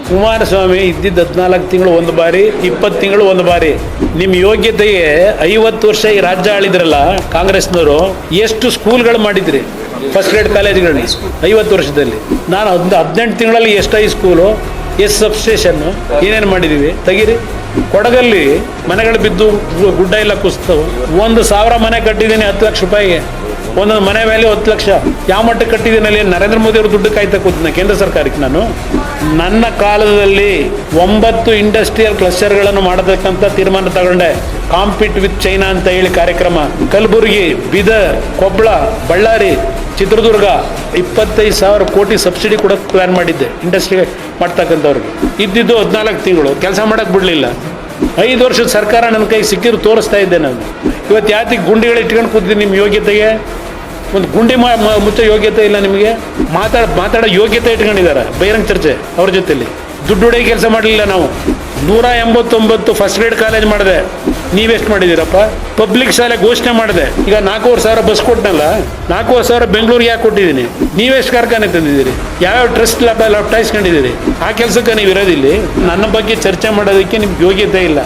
ಕುಮಾರಸ್ವಾಮಿ ಇದ್ದಿದ್ದು 14 ತಿಂಗಳು ಒಂದು ಬಾರಿ, 20 ತಿಂಗಳು ಒಂದು ಬಾರಿ. ನಿಮ್ಮ ಯೋಗ್ಯತೆಗೆ 50 ವರ್ಷ ಈ ರಾಜ್ಯ ಆಳಿದ್ರಲ್ಲ ಕಾಂಗ್ರೆಸ್ನವರು, ಎಷ್ಟು ಸ್ಕೂಲ್ಗಳು ಮಾಡಿದ್ರಿ? ಫಸ್ಟ್ ಗ್ರೇಡ್ ಕಾಲೇಜ್ಗಳನ್ನ 50 ವರ್ಷದಲ್ಲಿ. ನಾನು 18 ತಿಂಗಳಲ್ಲಿ ಎಷ್ಟು ಹೈಸ್ಕೂಲು, ಎಷ್ಟು ಸಬ್ಸ್ಟೇಷನ್ನು, ಏನೇನು ಮಾಡಿದ್ದೀವಿ ತೆಗೀರಿ. ಕೊಡಗಲ್ಲಿ ಮನೆಗಳು ಬಿದ್ದು ಗುಡ್ಡ ಎಲ್ಲ ಕುಸಿತವು. 1,000 ಮನೆ ಕಟ್ಟಿದ್ದೀನಿ 10 ಲಕ್ಷ ರೂಪಾಯಿಗೆ. ಒಂದೊಂದು ಮನೆ ವ್ಯಾಲ್ಯೂ 10 ಲಕ್ಷ. ಯಾವ ಮಟ್ಟಕ್ಕೆ ಕಟ್ಟಿದ್ದೀನಿ ಅಲ್ಲಿ? ನರೇಂದ್ರ ಮೋದಿ ಅವರು ದುಡ್ಡು ಕಾಯ್ತಾ ಕೂತಿನ ಕೇಂದ್ರ ಸರ್ಕಾರಕ್ಕೆ. ನನ್ನ ಕಾಲದಲ್ಲಿ 9 ಇಂಡಸ್ಟ್ರಿಯಲ್ ಕ್ಲಸ್ಟರ್ಗಳನ್ನು ಮಾಡತಕ್ಕಂಥ ತೀರ್ಮಾನ ತಗೊಂಡೆ. ಕಾಂಪೀಟ್ ವಿತ್ ಚೈನಾ ಅಂತ ಹೇಳಿ ಕಾರ್ಯಕ್ರಮ. ಕಲಬುರಗಿ, ಬೀದರ್, ಕೊಪ್ಪಳ, ಬಳ್ಳಾರಿ, ಚಿತ್ರದುರ್ಗ 25,000 ಕೋಟಿ ಸಬ್ಸಿಡಿ ಕೊಡೋಕ್ಕೆ ಪ್ಲ್ಯಾನ್ ಮಾಡಿದ್ದೆ ಇಂಡಸ್ಟ್ರಿ ಮಾಡ್ತಕ್ಕಂಥವ್ರಿಗೆ. ಇದ್ದಿದ್ದು 14 ತಿಂಗಳು ಕೆಲಸ ಮಾಡೋಕ್ಕೆ ಬಿಡಲಿಲ್ಲ. 5 ವರ್ಷದ ಸರ್ಕಾರ ನನ್ನ ಕೈ ಸಿಕ್ಕಿದ್ರು ತೋರಿಸ್ತಾ ಇದ್ದೆ ನಾನು. ಇವತ್ತು ಯಾತಿಗೆ ಗುಂಡಿಗಳು ಇಟ್ಕೊಂಡು ಕೂತಿದ್ದೀನಿ? ನಿಮ್ಮ ಯೋಗ್ಯತೆಗೆ ಒಂದು ಗುಂಡಿ ಮುಚ್ಚೋ ಯೋಗ್ಯತೆ ಇಲ್ಲ ನಿಮಗೆ. ಮಾತಾಡೋ ಯೋಗ್ಯತೆ ಇಟ್ಕೊಂಡಿದ್ದಾರೆ ಬಹಿರಂಗ ಚರ್ಚೆ ಅವ್ರ ಜೊತೆಲಿ. ದುಡ್ಡು ಹೊಡೆಯ ಕೆಲಸ ಮಾಡಲಿಲ್ಲ ನಾವು. 189 ಫಸ್ಟ್ ಗ್ರೇಡ್ ಕಾಲೇಜ್ ಮಾಡಿದೆ. ನೀವೆಷ್ಟು ಮಾಡಿದ್ದೀರಪ್ಪ? ಪಬ್ಲಿಕ್ ಶಾಲೆ ಘೋಷಣೆ ಮಾಡಿದೆ. ಈಗ 4,500 ಬಸ್ ಕೊಟ್ಟನಲ್ಲ, 4,500 ಬೆಂಗಳೂರಿಗೆ ಯಾಕೆ ಕೊಟ್ಟಿದ್ದೀನಿ? ನೀವೆಷ್ಟು ಕಾರ್ಖಾನೆ ತಂದಿದ್ದೀರಿ? ಯಾವ್ಯಾವ ಟ್ರಸ್ಟ್ ಲ್ಯಾಪ್ಟಾಯಿಸ್ಕೊಂಡಿದ್ದೀರಿ? ಆ ಕೆಲಸಕ್ಕೆ ನೀವು ಇರೋದಿಲ್ಲಿ. ನನ್ನ ಬಗ್ಗೆ ಚರ್ಚೆ ಮಾಡೋದಕ್ಕೆ ನಿಮ್ಗೆ ಯೋಗ್ಯತೆ ಇಲ್ಲ.